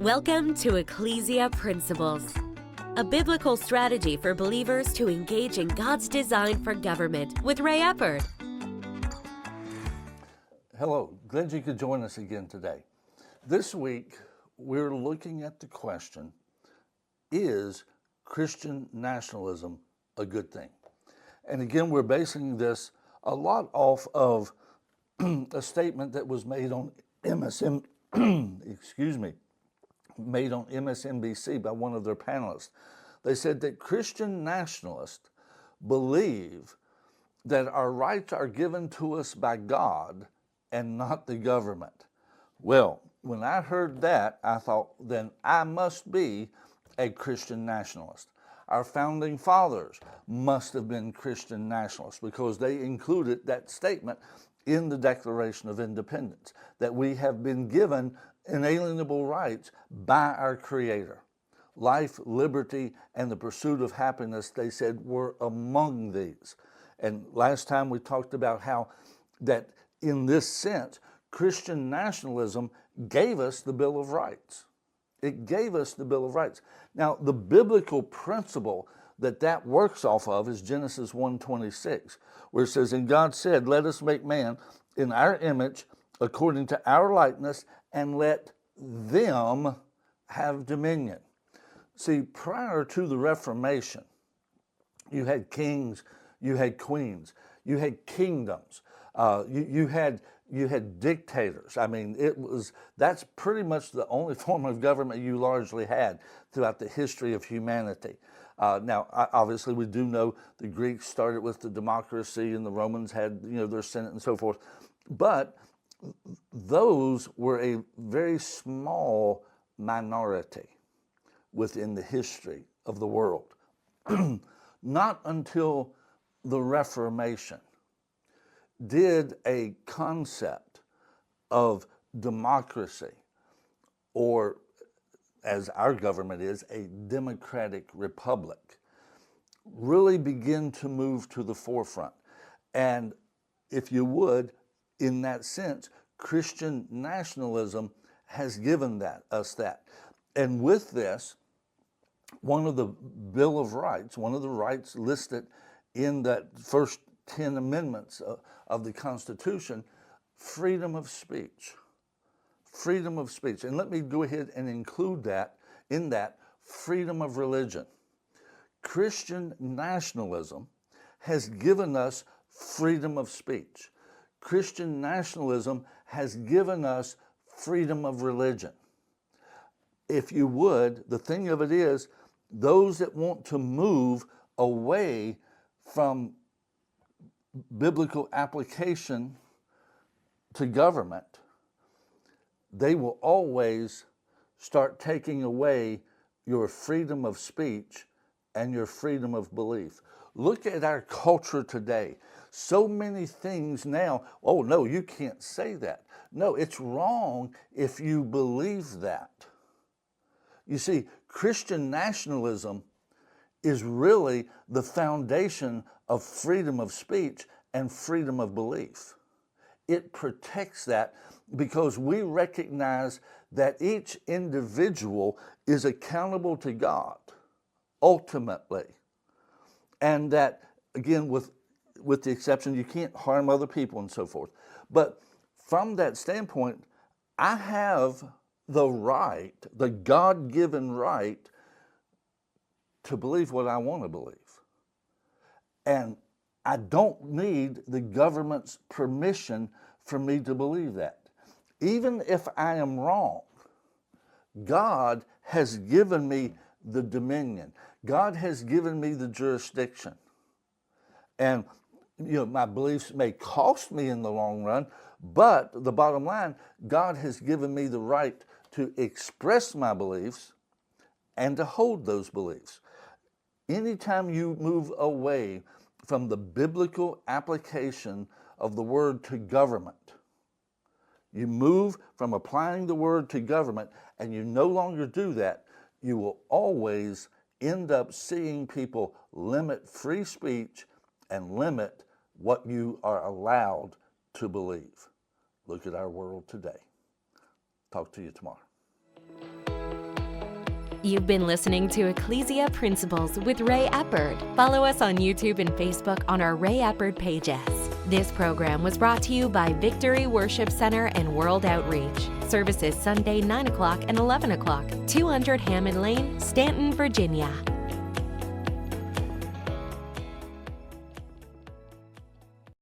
Welcome to Ecclesia Principles, a biblical strategy for believers to engage in God's design for government with Ray Eppard. Hello, glad you could join us again today. This week, we're looking at the question, is Christian nationalism a good thing? And again, we're basing this a lot off of a statement that was made on made on MSNBC by one of their panelists. They said that Christian nationalists believe that our rights are given to us by God and not the government. Well, when I heard that, I thought, then I must be a Christian nationalist. Our founding fathers must have been Christian nationalists because they included that statement in the Declaration of Independence, that we have been given inalienable rights by our Creator. Life, liberty, and the pursuit of happiness, they said, were among these. And last time we talked about how that in this sense, Christian nationalism gave us the Bill of Rights. It gave us the Bill of Rights. Now, the biblical principle that works off of is Genesis 1:26, where it says, "And God said, let us make man in our image, according to our likeness, and let them have dominion." See, prior to the Reformation, you had kings, you had queens, you had kingdoms, you had dictators. I mean, that's pretty much the only form of government you largely had throughout the history of humanity. Now, obviously, we do know the Greeks started with the democracy, and the Romans had, their Senate and so forth. But those were a very small minority within the history of the world. Not until the Reformation did a concept of democracy, or as our government is, a democratic republic, really begin to move to the forefront. And if you would, in that sense, Christian nationalism has given us that. And with this, one of the Bill of Rights, one of the rights listed in that first 10 amendments of the Constitution, freedom of speech. Freedom of speech. And let me go ahead and include that in that freedom of religion. Christian nationalism has given us freedom of speech. Christian nationalism has given us freedom of religion. If you would, the thing of it is, those that want to move away from biblical application to government, they will always start taking away your freedom of speech and your freedom of belief. Look at our culture today. So many things now, oh no, you can't say that. No, it's wrong if you believe that. You see, Christian nationalism is really the foundation of freedom of speech and freedom of belief. It protects that because we recognize that each individual is accountable to God, ultimately. And that, again, with the exception, you can't harm other people and so forth. But from that standpoint, I have the right, the God-given right, to believe what I want to believe. And I don't need the government's permission for me to believe that. Even if I am wrong, God has given me the dominion. God has given me the jurisdiction. And my beliefs may cost me in the long run, but the bottom line, God has given me the right to express my beliefs and to hold those beliefs. Anytime you move away from the biblical application of the word to government, you move from applying the word to government and you no longer do that, you will always end up seeing people limit free speech and limit what you are allowed to believe. Look at our world today. Talk to you tomorrow. You've been listening to Ecclesia Principles with Ray Eppard. Follow us on YouTube and Facebook on our Ray Eppard pages. This program was brought to you by Victory Worship Center and World Outreach. Services Sunday 9 o'clock and 11 o'clock, 200 Hammond Lane, Stanton, Virginia.